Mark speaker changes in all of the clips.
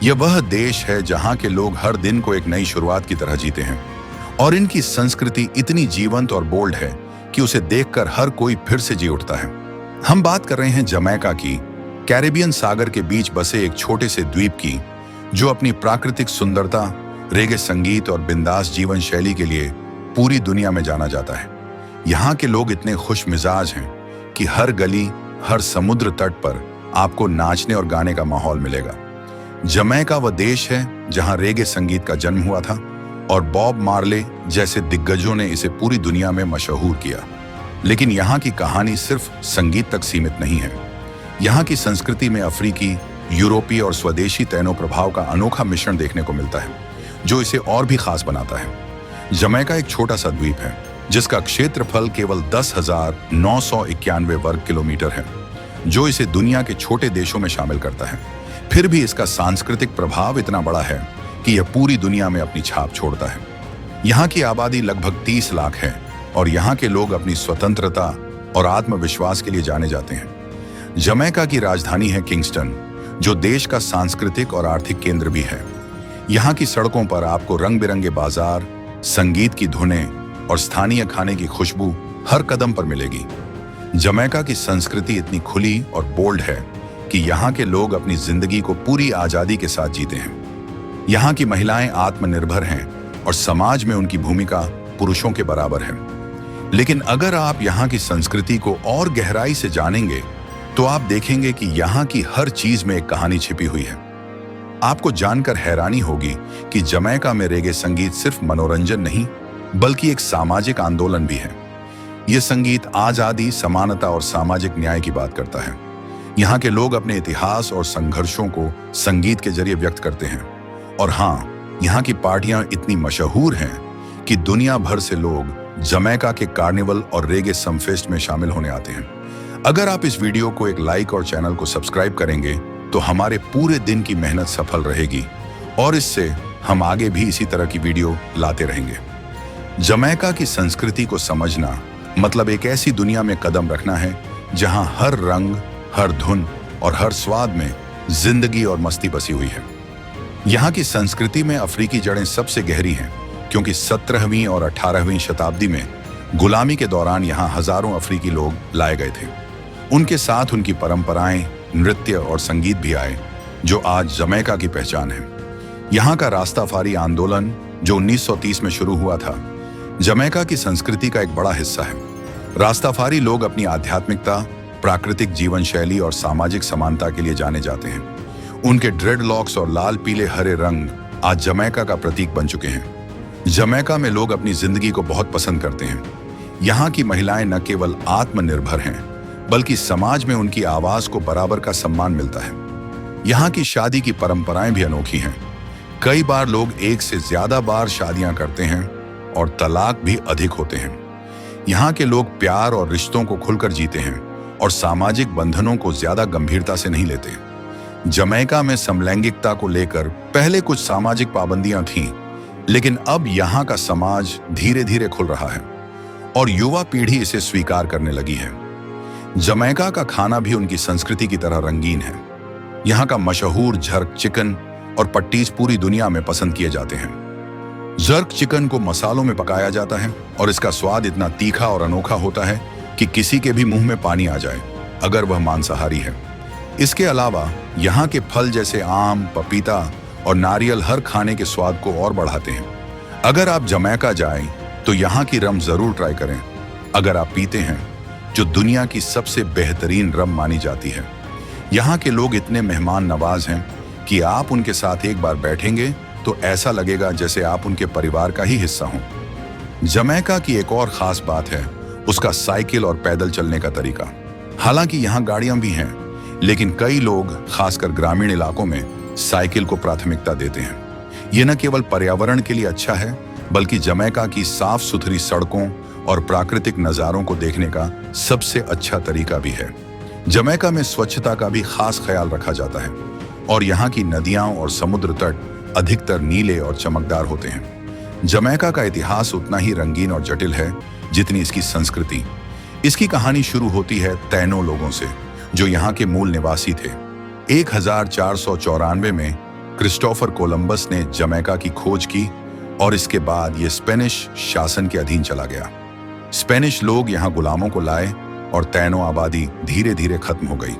Speaker 1: यह वह देश है जहां के लोग हर दिन को एक नई शुरुआत की तरह जीते हैं और इनकी संस्कृति इतनी जीवंत और बोल्ड है कि उसे देखकर हर कोई फिर से जी उठता है। हम बात कर रहे हैं जमैका की, कैरिबियन सागर के बीच बसे एक छोटे से द्वीप की, जो अपनी प्राकृतिक सुंदरता, रेगे संगीत और बिंदास जीवन शैली के लिए पूरी दुनिया में जाना जाता है। यहाँ के लोग इतने खुश मिजाज हैं कि हर गली, हर समुद्र तट पर आपको नाचने और गाने का माहौल मिलेगा। जमैका वह देश है जहां रेगे संगीत का जन्म हुआ था और बॉब मार्ले जैसे दिग्गजों ने इसे पूरी दुनिया में मशहूर किया। लेकिन यहाँ की कहानी सिर्फ संगीत तक सीमित नहीं है। यहाँ की संस्कृति में अफ्रीकी, यूरोपीय और स्वदेशी तैनो प्रभाव का अनोखा मिश्रण देखने को मिलता है, जो इसे और भी खास बनाता है। जमैका एक छोटा सा द्वीप है जिसका क्षेत्रफल केवल 10,991 वर्ग किलोमीटर है, जो इसे दुनिया के छोटे देशों में शामिल करता है। फिर भी इसका सांस्कृतिक प्रभाव इतना बड़ा है कि यह पूरी दुनिया में अपनी छाप छोड़ता है। यहाँ की आबादी लगभग 30 लाख है और यहाँ के लोग अपनी स्वतंत्रता और आत्मविश्वास के लिए जाने जाते हैं। जमैका की राजधानी है किंगस्टन, जो देश का सांस्कृतिक और आर्थिक केंद्र भी है। यहाँ की सड़कों पर आपको रंग बिरंगे बाजार, संगीत की धुनें और स्थानीय खाने की खुशबू हर कदम पर मिलेगी। जमैका की संस्कृति इतनी खुली और बोल्ड है कि यहाँ के लोग अपनी जिंदगी को पूरी आजादी के साथ जीते हैं। यहाँ की महिलाएं आत्मनिर्भर हैं और समाज में उनकी भूमिका पुरुषों के बराबर है। लेकिन अगर आप यहाँ की संस्कृति को और गहराई से जानेंगे तो आप देखेंगे कि यहाँ की हर चीज में एक कहानी छिपी हुई है। आपको जानकर हैरानी होगी कि जमैका में रेगे संगीत सिर्फ मनोरंजन नहीं, बल्कि एक सामाजिक आंदोलन भी है। यह संगीत आजादी, समानता और सामाजिक न्याय की बात करता है। यहाँ के लोग अपने इतिहास और संघर्षों को संगीत के जरिए व्यक्त करते हैं। और हाँ, यहाँ की पार्टियां इतनी मशहूर हैं कि दुनिया भर से लोग जमैका के कार्निवल और रेगे समफेस्ट में शामिल होने आते हैं। अगर आप इस वीडियो को एक लाइक और चैनल को सब्सक्राइब करेंगे तो हमारे पूरे दिन की मेहनत सफल रहेगी और इससे हम आगे भी इसी तरह की वीडियो लाते रहेंगे। जमैका की संस्कृति को समझना मतलब एक ऐसी दुनिया में कदम रखना है जहां हर रंग, हर धुन और हर स्वाद में जिंदगी और मस्ती बसी हुई है। यहाँ की संस्कृति में अफ्रीकी जड़ें सबसे गहरी हैं, क्योंकि 17वीं और 18वीं शताब्दी में गुलामी के दौरान यहाँ हजारों अफ्रीकी लोग लाए गए थे। उनके साथ उनकी परंपराएं, नृत्य और संगीत भी आए, जो आज जमैका की पहचान है। यहाँ का रास्ताफारी आंदोलन, जो 1930 में शुरू हुआ था, जमैका की संस्कृति का एक बड़ा हिस्सा है। रास्ताफारी लोग अपनी आध्यात्मिकता, प्राकृतिक जीवन शैली और सामाजिक समानता के लिए जाने जाते हैं। उनके ड्रेडलॉक्स और लाल पीले हरे रंग आज जमैका का प्रतीक बन चुके हैं। जमैका में लोग अपनी जिंदगी को बहुत पसंद करते हैं। यहाँ की महिलाएं न केवल आत्मनिर्भर हैं, बल्कि समाज में उनकी आवाज को बराबर का सम्मान मिलता है। यहाँ की शादी की परंपराएं भी अनोखी हैं। कई बार लोग एक से ज्यादा बार शादियां करते हैं और तलाक भी अधिक होते हैं। यहाँ के लोग प्यार और रिश्तों को खुलकर जीते हैं और सामाजिक बंधनों को ज्यादा गंभीरता से नहीं लेते। जमैका में समलैंगिकता को लेकर पहले कुछ सामाजिक पाबंदियां थीं, लेकिन अब यहाँ का समाज धीरे धीरे खुल रहा है और युवा पीढ़ी इसे स्वीकार करने लगी है। जमैका का खाना भी उनकी संस्कृति की तरह रंगीन है। यहाँ का मशहूर जर्क चिकन और पट्टीज पूरी दुनिया में पसंद किए जाते हैं। जर्क चिकन को मसालों में पकाया जाता है और इसका स्वाद इतना तीखा और अनोखा होता है कि किसी के भी मुंह में पानी आ जाए, अगर वह मांसाहारी है। इसके अलावा यहाँ के फल जैसे आम, पपीता और नारियल हर खाने के स्वाद को और बढ़ाते हैं। अगर आप जमैका जाएं तो यहाँ की रम जरूर ट्राई करें, अगर आप पीते हैं, जो दुनिया की सबसे बेहतरीन रम मानी जाती है। यहाँ के लोग इतने मेहमान नवाज हैं कि आप उनके साथ एक बार बैठेंगे तो ऐसा लगेगा जैसे आप उनके परिवार का ही हिस्सा हों। जमैका की एक और खास बात है उसका साइकिल और पैदल चलने का तरीका। हालांकि यहाँ गाड़ियां भी हैं, लेकिन कई लोग, खासकर ग्रामीण इलाकों में, साइकिल को प्राथमिकता देते हैं। ये न केवल पर्यावरण के लिए अच्छा है, बल्कि जमैका की साफ सुथरी सड़कों और प्राकृतिक नज़ारों को देखने का सबसे अच्छा तरीका भी है। जमैका में स्वच्छता का भी खास ख्याल रखा जाता है और यहाँ की नदियां और समुद्र तट अधिकतर नीले और चमकदार होते हैं। जमैका का इतिहास उतना ही रंगीन और जटिल है जितनी इसकी संस्कृति। इसकी कहानी शुरू होती है तैनो लोगों से, जो यहाँ के मूल निवासी थे। 1494 में क्रिस्टोफर कोलंबस ने जमैका की खोज की और इसके बाद यह स्पेनिश शासन के अधीन चला गया। स्पेनिश लोग यहां गुलामों को लाए और तैनो आबादी धीरे धीरे खत्म हो गई।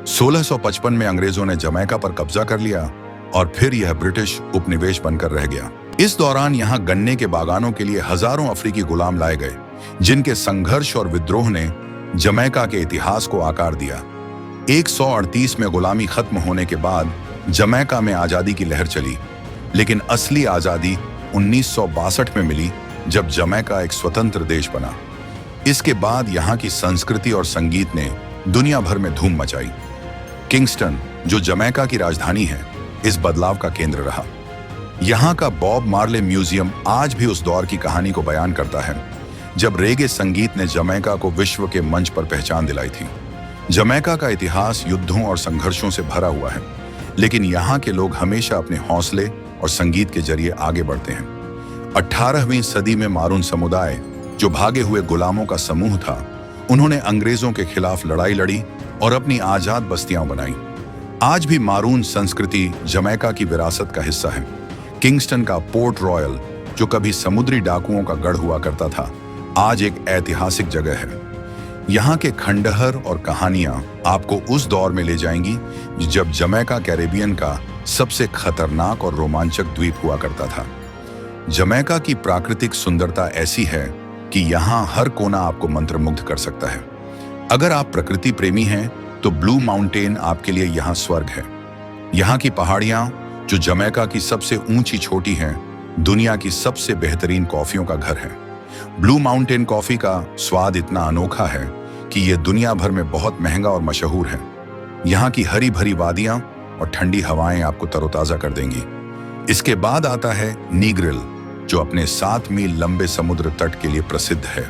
Speaker 1: 1655 में अंग्रेजों ने जमैका पर कब्जा कर लिया और फिर यह ब्रिटिश उपनिवेश बनकर रह गया। इस दौरान यहां गन्ने के बागानों के लिए हजारों अफ्रीकी गुलाम लाए गए, जिनके संघर्ष और विद्रोह ने जमैका के इतिहास को आकार दिया। 138 में गुलामी खत्म होने के बाद जमैका में आजादी की लहर चली, लेकिन असली आजादी 1962 में मिली, जब जमैका एक स्वतंत्र देश बना। इसके बाद यहाँ की संस्कृति और संगीत ने दुनिया भर में धूम मचाई। किंगस्टन, जो जमैका की राजधानी है, इस बदलाव का केंद्र रहा। यहाँ का बॉब मार्ले म्यूजियम आज भी उस दौर की कहानी को बयान करता है, जब रेगे संगीत ने जमैका को विश्व के मंच पर पहचान दिलाई थी। जमैका का इतिहास युद्धों और संघर्षों से भरा हुआ है, लेकिन यहाँ के लोग हमेशा अपने हौसले और संगीत के जरिए आगे बढ़ते हैं। 18वीं सदी में मारून समुदाय, जो भागे हुए गुलामों का समूह था, उन्होंने अंग्रेजों के खिलाफ लड़ाई लड़ी और अपनी आजाद बस्तियां बनाई। आज भी मारून संस्कृति जमैका की विरासत का हिस्सा है। किंगस्टन का पोर्ट रॉयल, जो कभी समुद्री डाकुओं का गढ़ हुआ करता था, आज एक ऐतिहासिक जगह है। यहाँ के खंडहर और कहानियां आपको उस दौर में ले जाएंगी जब जमैका कैरेबियन का सबसे खतरनाक और रोमांचक द्वीप हुआ करता था। जमैका की प्राकृतिक सुंदरता ऐसी है कि यहाँ हर कोना आपको मंत्रमुग्ध कर सकता है। अगर आप प्रकृति प्रेमी हैं, तो ब्लू माउंटेन आपके लिए यहाँ स्वर्ग है। यहाँ की पहाड़ियाँ, जो जमैका की सबसे ऊंची चोटी हैं, दुनिया की सबसे बेहतरीन कॉफियों का घर है। ब्लू माउंटेन कॉफी का स्वाद इतना अनोखा है कि यह दुनिया भर में बहुत महंगा और मशहूर है। यहाँ की हरी भरी वादियां और ठंडी हवाएं आपको तरोताजा कर देंगी। इसके बाद आता है नीग्रिल, जो अपने 7 मील लंबे समुद्र तट के लिए प्रसिद्ध है।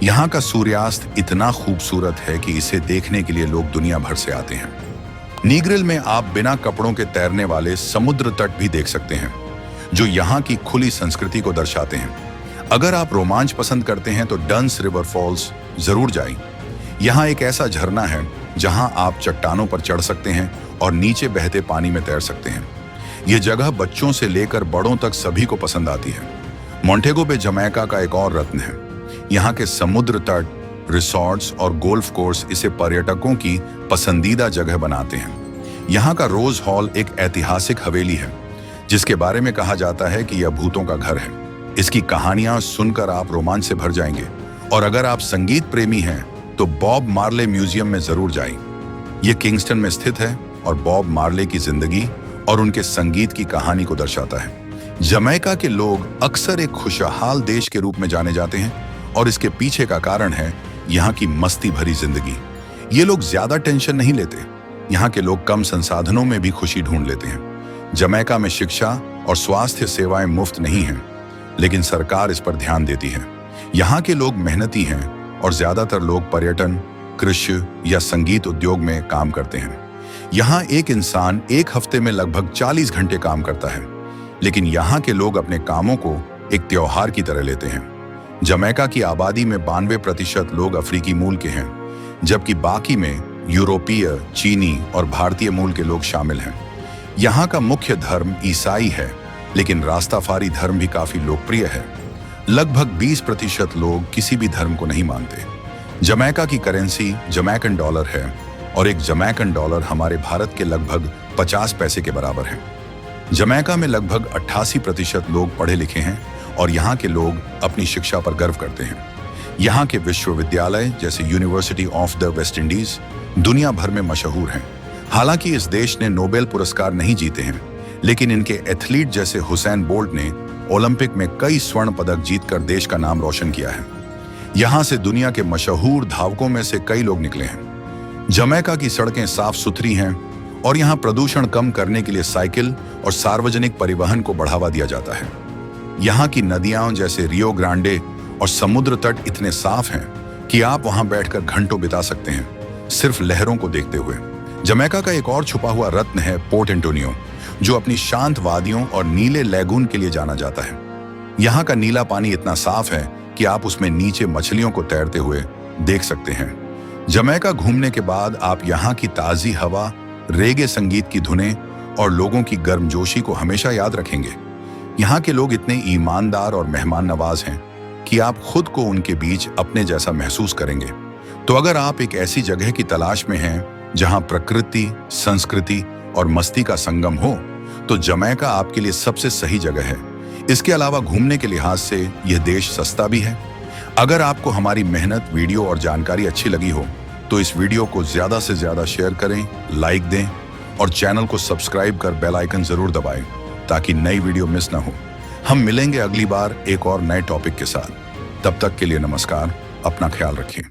Speaker 1: यहाँ का सूर्यास्त इतना खूबसूरत है कि इसे देखने के लिए लोग दुनिया भर से आते हैं। नीग्रिल में आप बिना कपड़ों के तैरने वाले समुद्र तट भी देख सकते हैं, जो यहाँ की खुली संस्कृति को दर्शाते हैं। अगर आप रोमांच पसंद करते हैं तो डंस रिवर फॉल्स जरूर जाएं। यहाँ एक ऐसा झरना है जहाँ आप चट्टानों पर चढ़ सकते हैं और नीचे बहते पानी में तैर सकते हैं। ये जगह बच्चों से लेकर बड़ों तक सभी को पसंद आती है। मोंटेगो बे जमैका का एक और रत्न है। यहाँ के समुद्र तट, रिसॉर्ट्स और गोल्फ कोर्स इसे पर्यटकों की पसंदीदा जगह बनाते हैं। यहाँ का रोज हॉल एक ऐतिहासिक हवेली है, जिसके बारे में कहा जाता है कि यह भूतों का घर है। इसकी कहानियां सुनकर आप रोमांच से भर जाएंगे। और अगर आप संगीत प्रेमी हैं, तो बॉब मार्ले म्यूजियम में जरूर जाएं। यह किंगस्टन में स्थित है और बॉब मार्ले की जिंदगी और उनके संगीत की कहानी को दर्शाता है। जमैका के लोग अक्सर एक खुशहाल देश के रूप में जाने जाते हैं, और इसके पीछे का कारण है यहाँ की मस्ती भरी जिंदगी। ये लोग ज्यादा टेंशन नहीं लेते। यहाँ के लोग कम संसाधनों में भी खुशी ढूंढ लेते हैं। जमैका में शिक्षा और स्वास्थ्य सेवाएं मुफ्त नहीं हैं, लेकिन सरकार इस पर ध्यान देती है। यहाँ के लोग मेहनती हैं और ज्यादातर लोग पर्यटन, कृषि या संगीत उद्योग में काम करते हैं। यहाँ एक इंसान एक हफ्ते में लगभग 40 घंटे काम करता है, लेकिन यहाँ के लोग अपने कामों को एक त्योहार की तरह लेते हैं। जमैका की आबादी में 92% लोग अफ्रीकी मूल के हैं, जबकि बाकी में यूरोपीय, चीनी और भारतीय मूल के लोग शामिल हैं। यहाँ का मुख्य धर्म ईसाई है, लेकिन रास्ताफारी धर्म भी काफी लोकप्रिय है। लगभग 20% लोग किसी भी धर्म को नहीं मानते। जमैका की करेंसी जमैकन डॉलर है, और एक जमैकन डॉलर हमारे भारत के लगभग 50 पैसे के बराबर है। जमैका में लगभग 88% लोग पढ़े लिखे हैं, और यहाँ के लोग अपनी शिक्षा पर गर्व करते हैं। यहाँ के विश्वविद्यालय जैसे university of the West Indies दुनिया भर में मशहूर हैं। हालांकि इस देश ने नोबेल पुरस्कार नहीं जीते हैं, लेकिन इनके एथलीट जैसे हुसैन बोल्ट ने ओलंपिक में कई स्वर्ण पदक जीतकर देश का नाम रोशन किया है। यहाँ से दुनिया के मशहूर धावकों में से कई लोग निकले हैं। जमैका की सड़कें साफ सुथरी हैं, और यहाँ प्रदूषण कम करने के लिए साइकिल और सार्वजनिक परिवहन को बढ़ावा दिया जाता है। यहाँ की नदियां जैसे रियो ग्रांडे और समुद्र तट इतने साफ हैं कि आप वहां बैठकर घंटों बिता सकते हैं, सिर्फ लहरों को देखते हुए। जमैका का एक और छुपा हुआ रत्न है पोर्ट एंटोनियो, जो अपनी शांत वादियों और नीले लैगून के लिए जाना जाता है। यहाँ का नीला पानी इतना साफ है कि आप उसमें नीचे मछलियों को तैरते हुए देख सकते हैं। जमैका घूमने के बाद आप यहाँ की ताजी हवा, रेगे संगीत की धुनें और लोगों की गर्मजोशी को हमेशा याद रखेंगे। यहाँ के लोग इतने ईमानदार और मेहमान नवाज हैं कि आप खुद को उनके बीच अपने जैसा महसूस करेंगे। तो अगर आप एक ऐसी जगह की तलाश में हैं जहां प्रकृति, संस्कृति और मस्ती का संगम हो, तो जमैका आपके लिए सबसे सही जगह है। इसके अलावा घूमने के लिहाज से यह देश सस्ता भी है। अगर आपको हमारी मेहनत, वीडियो और जानकारी अच्छी लगी हो तो इस वीडियो को ज्यादा से ज्यादा शेयर करें, लाइक दें और चैनल को सब्सक्राइब कर बेल आइकन जरूर दबाएं ताकि नई वीडियो मिस ना हो। हम मिलेंगे अगली बार एक और नए टॉपिक के साथ। तब तक के लिए नमस्कार, अपना ख्याल रखें।